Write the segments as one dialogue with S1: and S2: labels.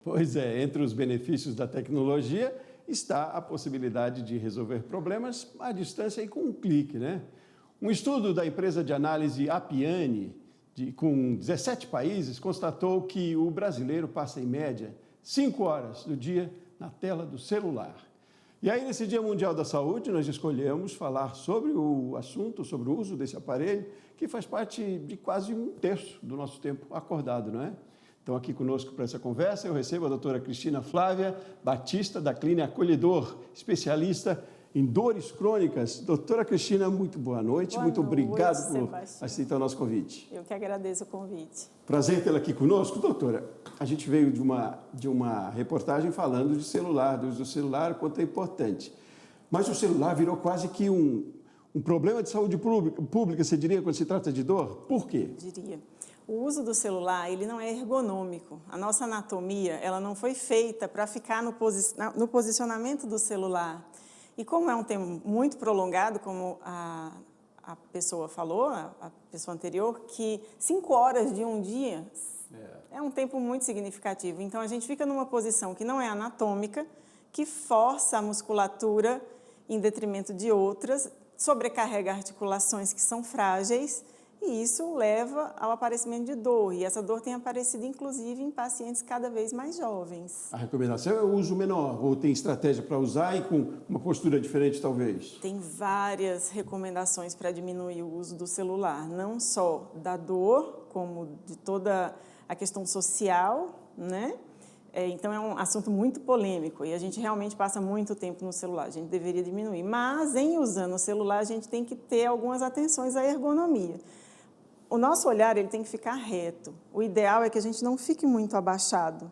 S1: Pois é, entre os benefícios da tecnologia está a possibilidade de resolver problemas à distância e com um clique, né? Um estudo da empresa de análise Appiani, com 17 países, constatou que o brasileiro passa, em média, 5 horas do dia na tela do celular. E aí, nesse Dia Mundial da Saúde, nós escolhemos falar sobre o assunto, sobre o uso desse aparelho, que faz parte de quase um terço do nosso tempo acordado, não é? Então, aqui conosco para essa conversa, eu recebo a doutora Cristina Flávia Batista, da Clínica Acolhedor, especialista em dores crônicas. Doutora Cristina, muito boa noite. Muito obrigado por aceitar o nosso convite.
S2: Eu que agradeço o convite.
S1: Prazer tê-la aqui conosco. Doutora, a gente veio de uma reportagem falando de celular, do uso do celular, quanto é importante. Mas o celular virou quase que um problema de saúde pública, você diria, quando se trata de dor? Por quê?
S2: Diria. O uso do celular, ele não é ergonômico. A nossa anatomia, ela não foi feita para ficar no posicionamento do celular. E como é um tempo muito prolongado, como a pessoa falou, a pessoa anterior, que 5 horas de um dia é um tempo muito significativo. Então, a gente fica numa posição que não é anatômica, que força a musculatura em detrimento de outras, sobrecarrega articulações que são frágeis, e isso leva ao aparecimento de dor. E essa dor tem aparecido, inclusive, em pacientes cada vez mais jovens.
S1: A recomendação é o uso menor, ou tem estratégia para usar e com uma postura diferente, talvez?
S2: Tem várias recomendações para diminuir o uso do celular, não só da dor, como de toda a questão social, né? Então, é um assunto muito polêmico e a gente realmente passa muito tempo no celular, a gente deveria diminuir. Mas, em usando o celular, a gente tem que ter algumas atenções à ergonomia. O nosso olhar ele tem que ficar reto. O ideal é que a gente não fique muito abaixado,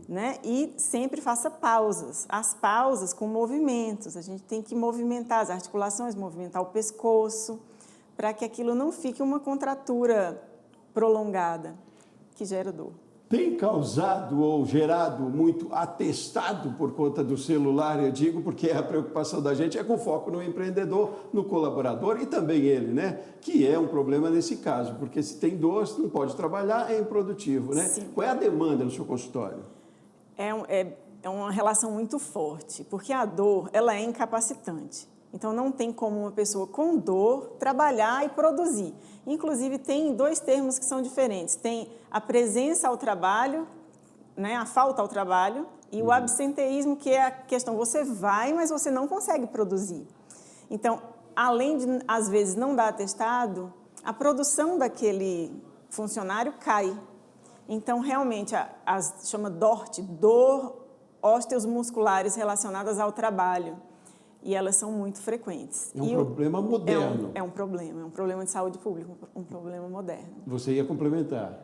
S2: né? E sempre faça pausas. As pausas com movimentos. A gente tem que movimentar as articulações, movimentar o pescoço, para que aquilo não fique uma contratura prolongada, que gera dor.
S1: Tem causado ou gerado muito atestado por conta do celular, eu digo, porque a preocupação da gente é com foco no empreendedor, no colaborador e também ele, né? Que é um problema nesse caso, porque se tem dor, não pode trabalhar, é improdutivo, né?
S2: Sim.
S1: Qual é a demanda no seu consultório?
S2: É uma relação muito forte, porque a dor ela é incapacitante. Então, não tem como uma pessoa com dor trabalhar e produzir. Inclusive, tem 2 termos que são diferentes. Tem a presença ao trabalho, né, a falta ao trabalho, e o absenteísmo, que é a questão, você vai, mas você não consegue produzir. Então, além de, às vezes, não dar atestado, a produção daquele funcionário cai. Então, realmente, chama DORT, dor ósteos musculares relacionadas ao trabalho. E elas são muito frequentes.
S1: É um problema moderno.
S2: É um problema de saúde pública, um problema moderno.
S1: Você ia complementar.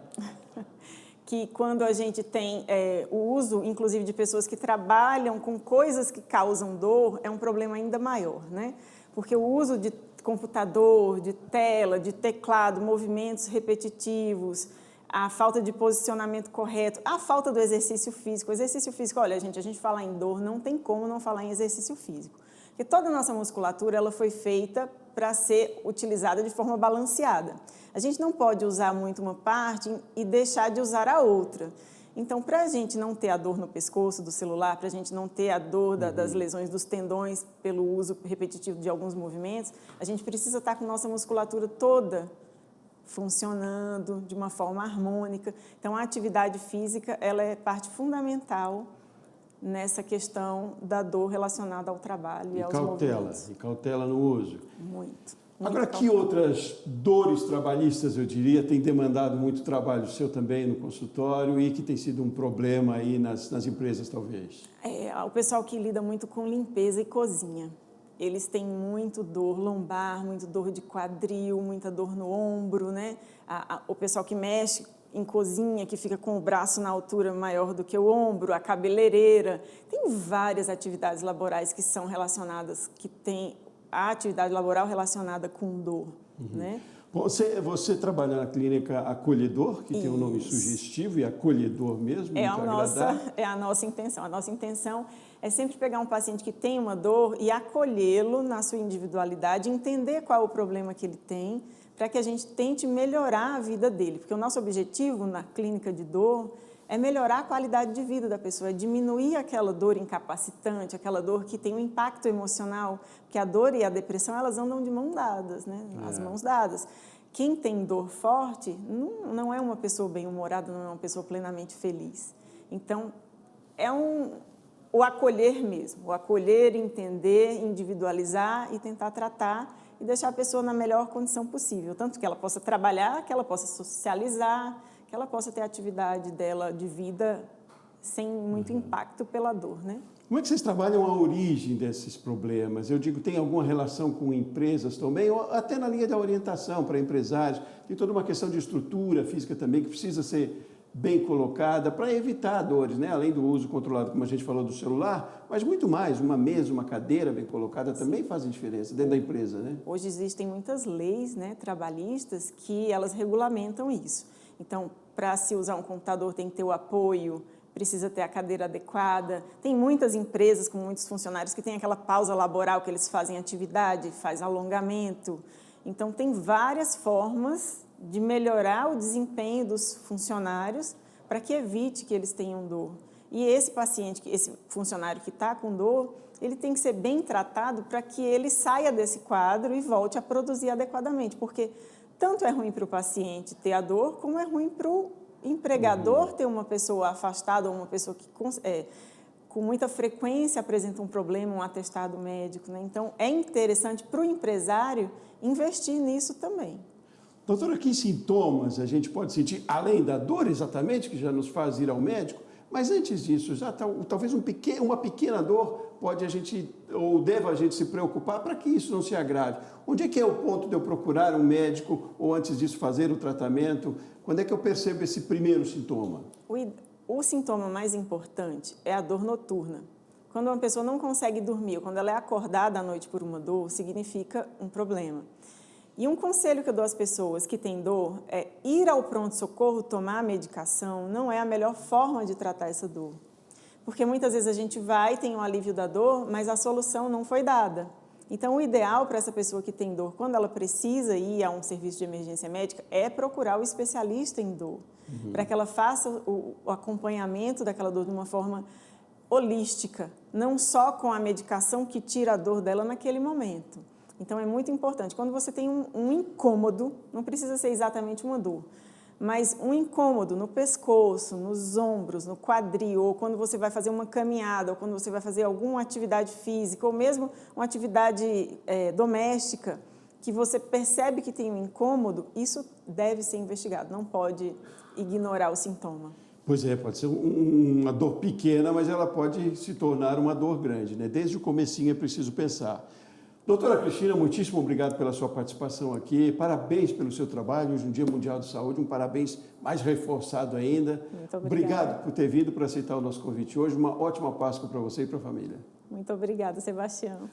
S2: Que quando a gente tem o uso, inclusive, de pessoas que trabalham com coisas que causam dor, é um problema ainda maior, né? Porque o uso de computador, de tela, de teclado, movimentos repetitivos, a falta de posicionamento correto, a falta do exercício físico. O exercício físico, olha, gente, a gente fala em dor, não tem como não falar em exercício físico. Porque toda a nossa musculatura ela foi feita para ser utilizada de forma balanceada. A gente não pode usar muito uma parte e deixar de usar a outra. Então, para a gente não ter a dor no pescoço do celular, para a gente não ter a dor das lesões dos tendões pelo uso repetitivo de alguns movimentos, a gente precisa estar com nossa musculatura toda funcionando de uma forma harmônica. Então, a atividade física ela é parte fundamental nessa questão da dor relacionada ao trabalho e aos movimentos.
S1: E cautela no uso.
S2: Muito.
S1: Agora, que outras dores trabalhistas, eu diria, têm demandado muito trabalho seu também no consultório e que tem sido um problema aí nas empresas, talvez?
S2: O pessoal que lida muito com limpeza e cozinha. Eles têm muito dor lombar, muito dor de quadril, muita dor no ombro, né? O pessoal que mexe em cozinha, que fica com o braço na altura maior do que o ombro, a cabeleireira. Tem várias atividades laborais que são relacionadas, que tem a atividade laboral relacionada com dor, né?
S1: Você trabalha na Clínica Acolhedor, que tem um nome sugestivo e acolhedor mesmo,
S2: é a nossa intenção. A nossa intenção é sempre pegar um paciente que tem uma dor e acolhê-lo na sua individualidade, entender qual é o problema que ele tem, para que a gente tente melhorar a vida dele. Porque o nosso objetivo na clínica de dor é melhorar a qualidade de vida da pessoa, é diminuir aquela dor incapacitante, aquela dor que tem um impacto emocional, porque a dor e a depressão, elas andam de mão dadas, né? As mãos dadas. Quem tem dor forte não é uma pessoa bem-humorada, não é uma pessoa plenamente feliz. Então, o acolher mesmo, o acolher, entender, individualizar e tentar tratar e deixar a pessoa na melhor condição possível, tanto que ela possa trabalhar, que ela possa socializar, que ela possa ter a atividade dela de vida sem muito impacto pela dor, né?
S1: Como é que vocês trabalham a origem desses problemas? Eu digo, tem alguma relação com empresas também, ou até na linha da orientação para empresários? Tem toda uma questão de estrutura física também que precisa ser bem colocada para evitar dores, né? Além do uso controlado, como a gente falou, do celular, mas muito mais, uma mesa, uma cadeira bem colocada também fazem diferença dentro da empresa, né?
S2: Hoje existem muitas leis, né, trabalhistas que elas regulamentam isso. Então, para se usar um computador tem que ter o apoio, precisa ter a cadeira adequada. Tem muitas empresas com muitos funcionários que têm aquela pausa laboral que eles fazem atividade, faz alongamento. Então, tem várias formas de melhorar o desempenho dos funcionários para que evite que eles tenham dor. E esse paciente, esse funcionário que está com dor, ele tem que ser bem tratado para que ele saia desse quadro e volte a produzir adequadamente, porque tanto é ruim para o paciente ter a dor, como é ruim para o empregador ter uma pessoa afastada ou uma pessoa que com muita frequência apresenta um problema, um atestado médico, né? Então, é interessante para o empresário investir nisso também.
S1: Doutora, que sintomas a gente pode sentir, além da dor exatamente, que já nos faz ir ao médico, mas antes disso, já talvez uma pequena dor pode a gente, ou deva a gente se preocupar para que isso não se agrave. Onde é que é o ponto de eu procurar um médico ou antes disso fazer o tratamento? Quando é que eu percebo esse primeiro sintoma?
S2: O sintoma mais importante é a dor noturna. Quando uma pessoa não consegue dormir, ou quando ela é acordada à noite por uma dor, significa um problema. E um conselho que eu dou às pessoas que têm dor é ir ao pronto-socorro, tomar a medicação, não é a melhor forma de tratar essa dor. Porque muitas vezes a gente vai, tem um alívio da dor, mas a solução não foi dada. Então, o ideal para essa pessoa que tem dor, quando ela precisa ir a um serviço de emergência médica, é procurar o especialista em dor, para que ela faça o acompanhamento daquela dor de uma forma holística, não só com a medicação que tira a dor dela naquele momento. Então, é muito importante. Quando você tem um incômodo, não precisa ser exatamente uma dor, mas um incômodo no pescoço, nos ombros, no quadril, ou quando você vai fazer uma caminhada, ou quando você vai fazer alguma atividade física, ou mesmo uma atividade doméstica, que você percebe que tem um incômodo, isso deve ser investigado, não pode ignorar o sintoma.
S1: Pois é, pode ser uma dor pequena, mas ela pode se tornar uma dor grande, né? Desde o comecinho é preciso pensar. Doutora Cristina, muitíssimo obrigado pela sua participação aqui. Parabéns pelo seu trabalho. Hoje, no Dia Mundial de Saúde, um parabéns mais reforçado ainda.
S2: Muito obrigada.
S1: Obrigado por ter vindo, por aceitar o nosso convite hoje. Uma ótima Páscoa para você e para a família.
S2: Muito obrigada, Sebastião.